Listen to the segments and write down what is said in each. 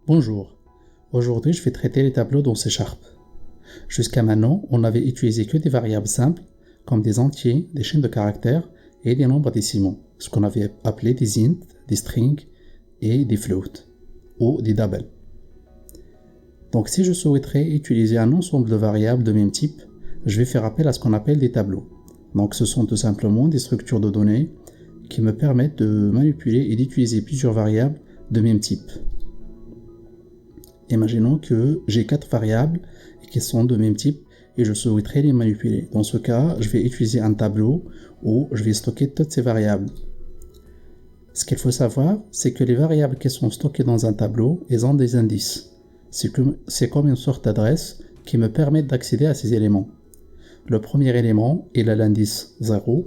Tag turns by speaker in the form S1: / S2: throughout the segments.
S1: Bonjour, aujourd'hui je vais traiter les tableaux dans C#. Jusqu'à maintenant, on n'avait utilisé que des variables simples, comme des entiers, des chaînes de caractères et des nombres décimaux, ce qu'on avait appelé des int, des strings et des floats, ou des doubles. Donc si je souhaiterais utiliser un ensemble de variables de même type, je vais faire appel à ce qu'on appelle des tableaux. Donc ce sont tout simplement des structures de données qui me permettent de manipuler et d'utiliser plusieurs variables de même type. Imaginons que j'ai 4 variables qui sont de même type et je souhaiterais les manipuler. Dans ce cas, je vais utiliser un tableau où je vais stocker toutes ces variables. Ce qu'il faut savoir, c'est que les variables qui sont stockées dans un tableau, elles ont des indices. C'est comme une sorte d'adresse qui me permet d'accéder à ces éléments. Le premier élément, il a l'indice 0,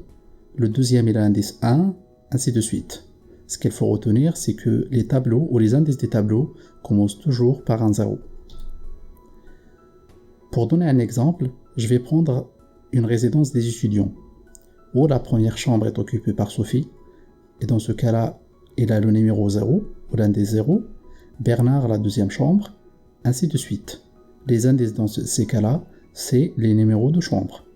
S1: le deuxième, il a l'indice 1, ainsi de suite. Ce qu'il faut retenir, c'est que les tableaux ou les indices des tableaux commencent toujours par un 0. Pour donner un exemple, je vais prendre une résidence des étudiants, où la première chambre est occupée par Sophie, et dans ce cas-là, il a le numéro 0, ou l'indice 0, Bernard la deuxième chambre, ainsi de suite. Les indices dans ces cas-là, c'est les numéros de chambre.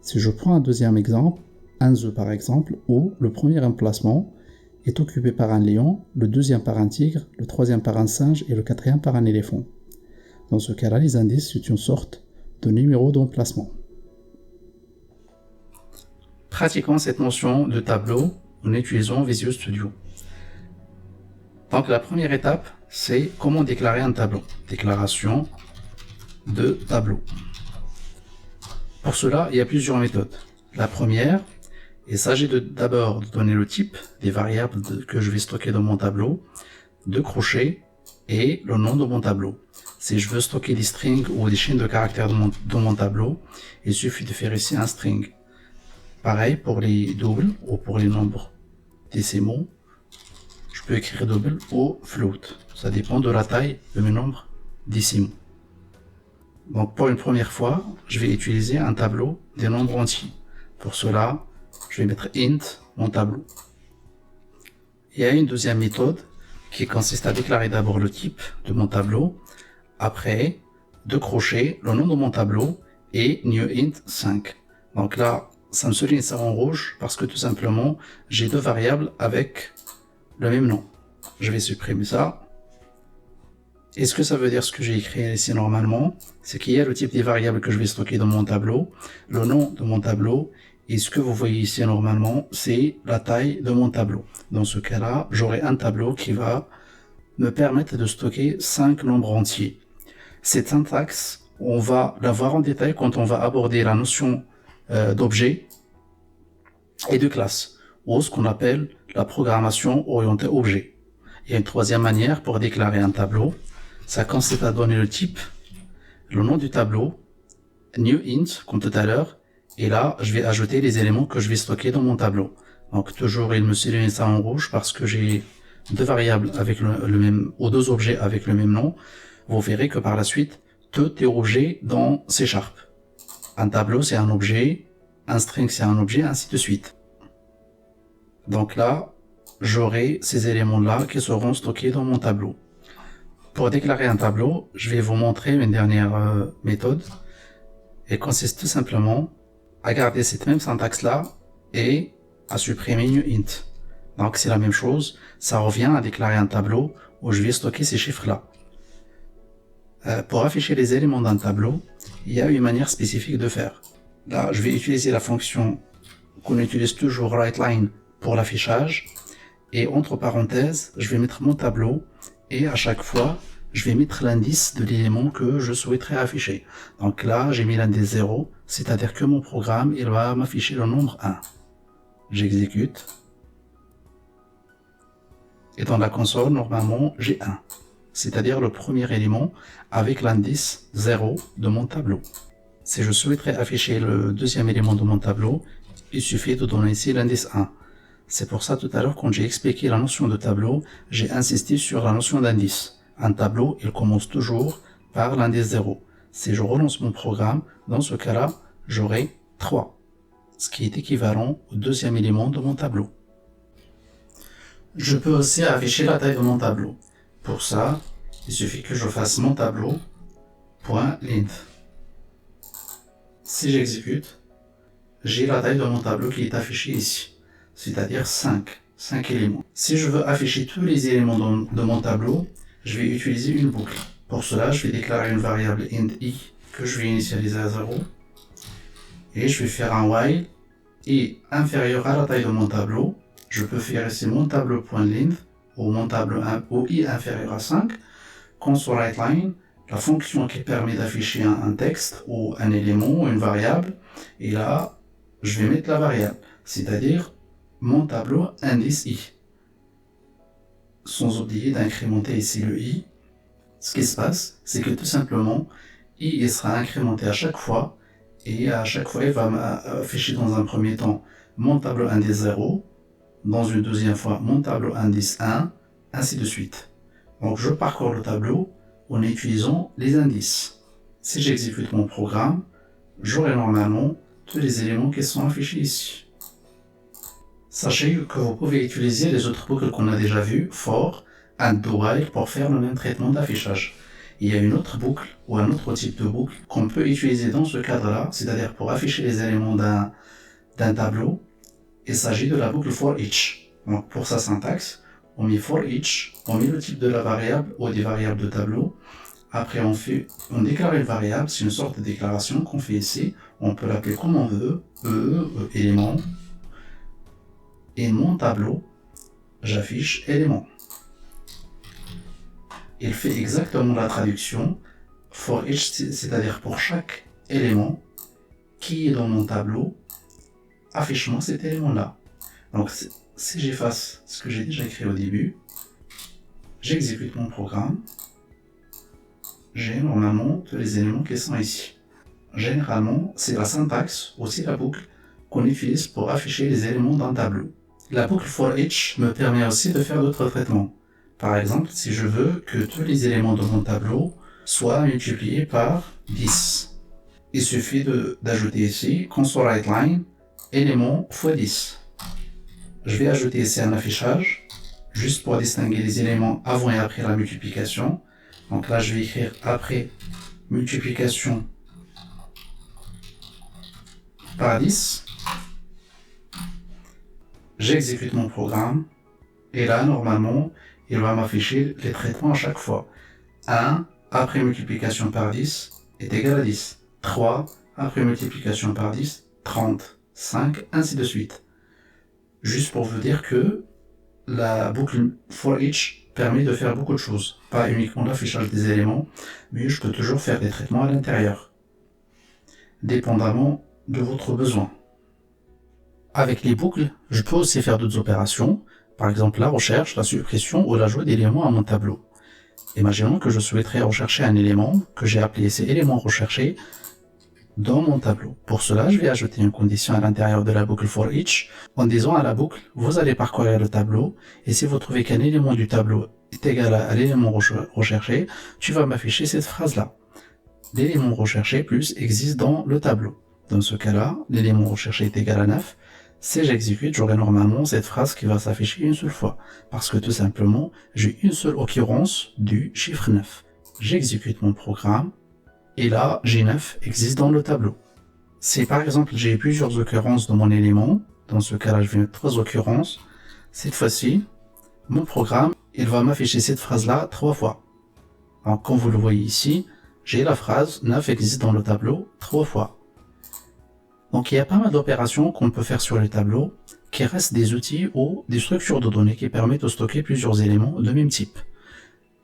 S1: Si je prends un deuxième exemple, un œuf par exemple, où le premier emplacement est occupé par un lion, le deuxième par un tigre, le troisième par un singe et le quatrième par un éléphant. Dans ce cas-là, les indices, c'est une sorte de numéro d'emplacement. Pratiquons cette notion de tableau en utilisant Visual Studio. Donc la première étape, c'est comment déclarer un tableau. Déclaration de tableau. Pour cela, il y a plusieurs méthodes. La première, il s'agit d'abord de donner le type des variables que je vais stocker dans mon tableau, de crochet et le nom de mon tableau. Si je veux stocker des strings ou des chaînes de caractères dans mon tableau, il suffit de faire ici un string. Pareil pour les doubles ou pour les nombres décimaux, je peux écrire double ou float. Ça dépend de la taille de mes nombres décimaux. Donc pour une première fois, je vais utiliser un tableau des nombres entiers. Pour cela, je vais mettre int mon tableau. Il y a une deuxième méthode qui consiste à déclarer d'abord le type de mon tableau, après de crochet le nom de mon tableau et new int 5. Donc là, ça me souligne ça en rouge parce que tout simplement, j'ai deux variables avec le même nom. Je vais supprimer ça. Et ce que ça veut dire, ce que j'ai écrit ici normalement, c'est qu'il y a le type des variables que je vais stocker dans mon tableau, le nom de mon tableau, et ce que vous voyez ici normalement, c'est la taille de mon tableau. Dans ce cas-là, j'aurai un tableau qui va me permettre de stocker 5 nombres entiers. Cette syntaxe, on va la voir en détail quand on va aborder la notion d'objet et de classe, ou ce qu'on appelle la programmation orientée objet. Il y a une troisième manière pour déclarer un tableau, ça consiste à donner le type, le nom du tableau, new int, comme tout à l'heure, et là, je vais ajouter les éléments que je vais stocker dans mon tableau. Donc toujours, il me souligne ça en rouge parce que j'ai deux variables avec le même, ou deux objets avec le même nom. Vous verrez que par la suite, tout est objet dans C#. Un tableau, c'est un objet, un string, c'est un objet, ainsi de suite. Donc là, j'aurai ces éléments-là qui seront stockés dans mon tableau. Pour déclarer un tableau, je vais vous montrer une dernière méthode. Elle consiste tout simplement à garder cette même syntaxe-là et à supprimer new int. Donc c'est la même chose, ça revient à déclarer un tableau où je vais stocker ces chiffres-là. Pour afficher les éléments d'un tableau, il y a une manière spécifique de faire. Là, je vais utiliser la fonction qu'on utilise toujours writeLine pour l'affichage. Et entre parenthèses, je vais mettre mon tableau et à chaque fois, je vais mettre l'indice de l'élément que je souhaiterais afficher. Donc là, j'ai mis l'indice 0, c'est-à-dire que mon programme, il va m'afficher le nombre 1. J'exécute. Et dans la console, normalement, j'ai 1. C'est-à-dire le premier élément avec l'indice 0 de mon tableau. Si je souhaiterais afficher le deuxième élément de mon tableau, il suffit de donner ici l'indice 1. C'est pour ça tout à l'heure, quand j'ai expliqué la notion de tableau, j'ai insisté sur la notion d'indice. Un tableau, il commence toujours par l'indice 0. Si je relance mon programme, dans ce cas-là, j'aurai 3, ce qui est équivalent au deuxième élément de mon tableau. Je peux aussi afficher la taille de mon tableau. Pour ça, il suffit que je fasse mon tableau.length. Si j'exécute, j'ai la taille de mon tableau qui est affichée ici, c'est-à-dire 5 éléments. Si je veux afficher tous les éléments de mon tableau, je vais utiliser une boucle. Pour cela, je vais déclarer une variable int i que je vais initialiser à 0 et je vais faire un while i inférieur à la taille de mon tableau. Je peux faire ici mon tableau.length ou mon tableau ou i inférieur à 5. consoleWriteLine, la fonction qui permet d'afficher un texte ou un élément ou une variable. Et là, je vais mettre la variable, c'est-à-dire mon tableau indice i. Sans oublier d'incrémenter ici le i. Ce qui se passe, c'est que tout simplement, i sera incrémenté à chaque fois, et à chaque fois, il va m'afficher dans un premier temps mon tableau indice 0, dans une deuxième fois mon tableau indice 1, ainsi de suite. Donc je parcours le tableau en utilisant les indices. Si j'exécute mon programme, j'aurai normalement tous les éléments qui sont affichés ici. Sachez que vous pouvez utiliser les autres boucles qu'on a déjà vues, for, and do while, pour faire le même traitement d'affichage. Il y a une autre boucle ou un autre type de boucle qu'on peut utiliser dans ce cadre-là, c'est-à-dire pour afficher les éléments d'un tableau. Il s'agit de la boucle for each. Donc pour sa syntaxe, on met for each, on met le type de la variable ou des variables de tableau. Après on déclare une variable, c'est une sorte de déclaration qu'on fait ici. On peut l'appeler comme on veut, élément. Et mon tableau, j'affiche élément. Il fait exactement la traduction for each, c'est-à-dire pour chaque élément qui est dans mon tableau, affiche-moi cet élément-là. Donc si j'efface ce que j'ai déjà écrit au début, j'exécute mon programme, j'ai normalement tous les éléments qui sont ici. Généralement, c'est la syntaxe, aussi la boucle, qu'on utilise pour afficher les éléments d'un tableau. La boucle for each me permet aussi de faire d'autres traitements. Par exemple, si je veux que tous les éléments de mon tableau soient multipliés par 10, il suffit d'ajouter ici consoleWriteLine élément x 10. Je vais ajouter ici un affichage, juste pour distinguer les éléments avant et après la multiplication. Donc là, je vais écrire après multiplication par 10. J'exécute mon programme, et là, normalement, il va m'afficher les traitements à chaque fois. 1 après multiplication par 10 est égal à 10. 3 après multiplication par 10, 30. 5, ainsi de suite. Juste pour vous dire que la boucle for each permet de faire beaucoup de choses. Pas uniquement l'affichage des éléments, mais je peux toujours faire des traitements à l'intérieur, dépendamment de votre besoin. Avec les boucles, je peux aussi faire d'autres opérations, par exemple la recherche, la suppression ou l'ajout d'éléments à mon tableau. Imaginons que je souhaiterais rechercher un élément, que j'ai appelé ces éléments recherchés, dans mon tableau. Pour cela, je vais ajouter une condition à l'intérieur de la boucle for each, en disant à la boucle, vous allez parcourir le tableau, et si vous trouvez qu'un élément du tableau est égal à l'élément recherché, tu vas m'afficher cette phrase-là. L'élément recherché plus existe dans le tableau. Dans ce cas-là, l'élément recherché est égal à 9. Si j'exécute, j'aurai normalement cette phrase qui va s'afficher une seule fois, parce que tout simplement, j'ai une seule occurrence du chiffre 9. J'exécute mon programme, et là, G9 existe dans le tableau. Si par exemple j'ai plusieurs occurrences dans mon élément, dans ce cas-là, je vais mettre 3 occurrences, cette fois-ci, mon programme, il va m'afficher cette phrase-là 3 fois. Alors, comme vous le voyez ici, j'ai la phrase 9 existe dans le tableau 3 fois. Donc il y a pas mal d'opérations qu'on peut faire sur les tableaux, qui restent des outils ou des structures de données qui permettent de stocker plusieurs éléments de même type.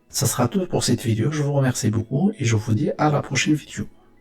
S1: Ça sera tout pour cette vidéo, je vous remercie beaucoup et je vous dis à la prochaine vidéo.